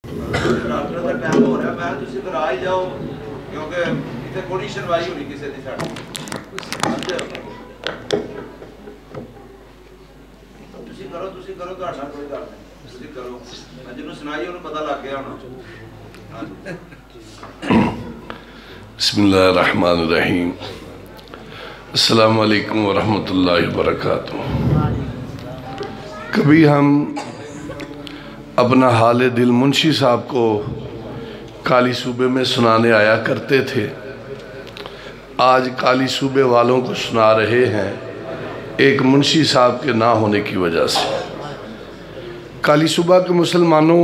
Doctor کا time ہو رہا ہے، میں تسی پھر آ ہی جاؤ کیونکہ اتنے کوئی شنوائی ہونی کسی دی ساڈی تسی کرو تہاڈا کوئی گل نہیں، تسی کرو جنوں سنائی انہوں پتہ لگ گیا ہونا۔ بسم اللہ الرحمن الرحیم۔ السلام علیکم ورحمۃ اللہ وبرکاتہ۔ کبھی ہم اپنا حال دل منشی صاحب کو کالی صوبے میں سنانے آیا کرتے تھے، آج کالی صوبے والوں کو سنا رہے ہیں ایک منشی صاحب کے نہ ہونے کی وجہ سے۔ کالی صوبہ کے مسلمانوں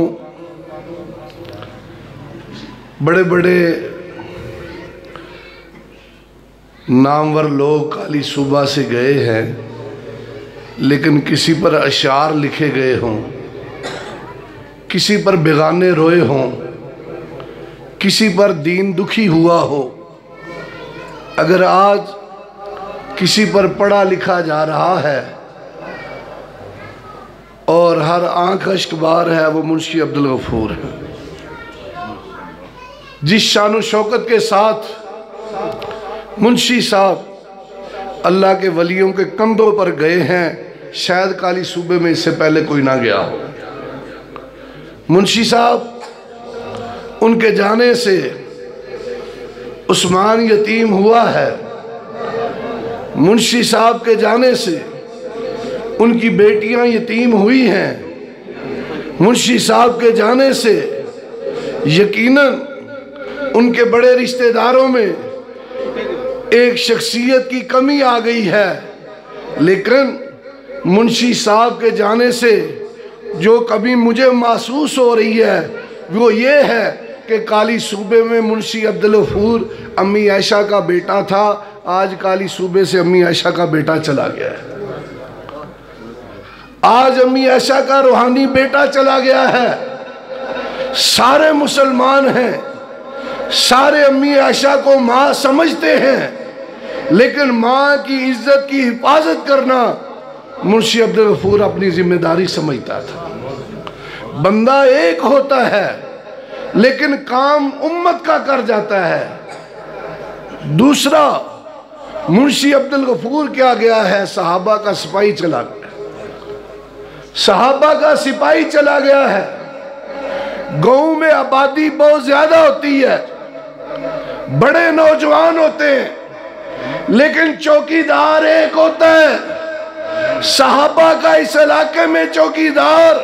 بڑے بڑے نامور لوگ کالی صوبہ سے گئے ہیں، لیکن کسی پر اشعار لکھے گئے ہوں، کسی پر بیگانے روئے ہوں، کسی پر دین دکھی ہوا ہو، اگر آج کسی پر پڑھا لکھا جا رہا ہے اور ہر آنکھ اشک بار ہے، وہ منشی عبدالغفور ہے۔ جس شان و شوکت کے ساتھ منشی صاحب اللہ کے ولیوں کے کندھوں پر گئے ہیں، شاید کالی صوبے میں اس سے پہلے کوئی نہ گیا ہو۔ منشی صاحب ان کے جانے سے عثمان یتیم ہوا ہے، منشی صاحب کے جانے سے ان کی بیٹیاں یتیم ہوئی ہیں، منشی صاحب کے جانے سے یقیناً ان کے بڑے رشتہ داروں میں ایک شخصیت کی کمی آ گئی ہے، لیکن منشی صاحب کے جانے سے جو کبھی مجھے محسوس ہو رہی ہے وہ یہ ہے کہ کالی صوبے میں منشی عبدالغفور امی عائشہ کا بیٹا تھا، آج کالی صوبے سے امی عائشہ کا بیٹا چلا گیا ہے، آج امی عائشہ کا روحانی بیٹا چلا گیا ہے۔ سارے مسلمان ہیں، سارے امی عائشہ کو ماں سمجھتے ہیں، لیکن ماں کی عزت کی حفاظت کرنا منشی عبدالغفور اپنی ذمہ داری سمجھتا تھا۔ بندہ ایک ہوتا ہے لیکن کام امت کا کر جاتا ہے۔ دوسرا، منشی عبدالغفور کیا گیا ہے، صحابہ کا سپاہی چلا گیا، صحابہ کا سپاہی چلا گیا ہے۔ گاؤں میں آبادی بہت زیادہ ہوتی ہے، بڑے نوجوان ہوتے ہیں، لیکن چوکیدار ایک ہوتا ہے۔ صحابہ کا اس علاقے میں چوکیدار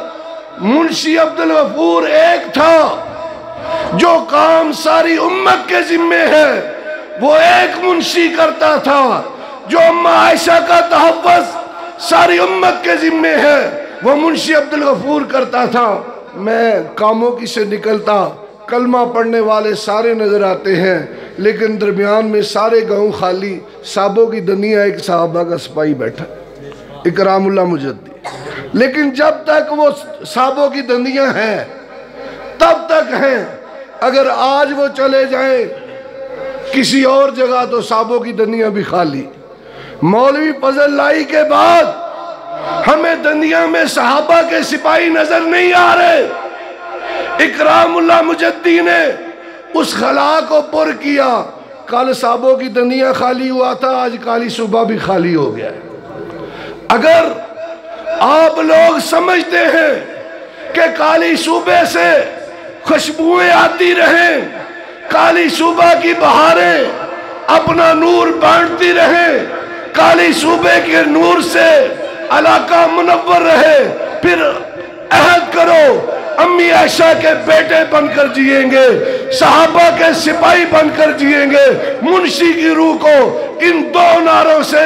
منشی عبدالغفور ایک تھا، جو کام ساری امت کے ذمے ہے وہ ایک منشی کرتا تھا، جو اماں عائشہ کا تحفظ ساری امت کے ذمے ہے وہ منشی عبدالغفور کرتا تھا۔ میں کاموں کی سے نکلتا، کلمہ پڑھنے والے سارے نظر آتے ہیں، لیکن درمیان میں سارے گاؤں خالی، صحابوں کی دنیا ایک صحابہ کا سپاہی بیٹھا، اکرام اللہ مجدی۔ لیکن جب تک وہ صحابوں کی دنیا ہیں تب تک ہیں، اگر آج وہ چلے جائیں کسی اور جگہ تو صحابوں کی دنیا بھی خالی۔ مولوی فضل اللہ کے بعد ہمیں دنیا میں صحابہ کے سپاہی نظر نہیں آ رہے۔ اکرام اللہ مجدی نے اس خلا کو پر کیا، کل صحابوں کی دنیا خالی ہوا تھا، آج کالی صوبہ بھی خالی ہو گیا۔ اگر آپ لوگ سمجھتے ہیں کہ کالی صوبے سے خوشبوئیں آتی رہیں، کالی صوبہ کی بہاریں اپنا نور بانٹتی رہیں، کالی صوبے کے نور سے علاقہ منور رہے، پھر عہد کرو امی عائشہ کے بیٹے بن کر جئیں گے، صحابہ کے سپاہی بن کر جئیں گے۔ منشی کی روح کو ان دو نعروں سے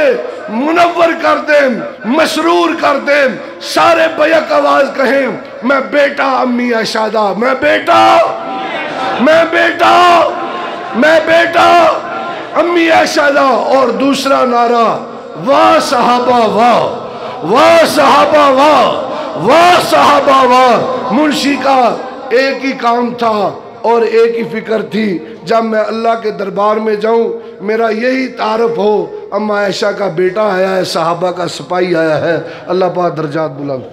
منور کر دیں، مسرور کر دیں، سارے بیک آواز کہیں، میں بیٹا امی عائشہ دا، میں بیٹا امی عائشہ دا۔ اور دوسرا نعرہ، واہ صحابہ واہ، واہ صحابہ واہ، واہ صحابہ واہ۔ منشی کا ایک ہی کام تھا اور ایک ہی فکر تھی، جب میں اللہ کے دربار میں جاؤں میرا یہی تعارف ہو، اماں عائشہ کا بیٹا آیا ہے، صحابہ کا سپاہی آیا ہے۔ اللہ پاک درجات بلند۔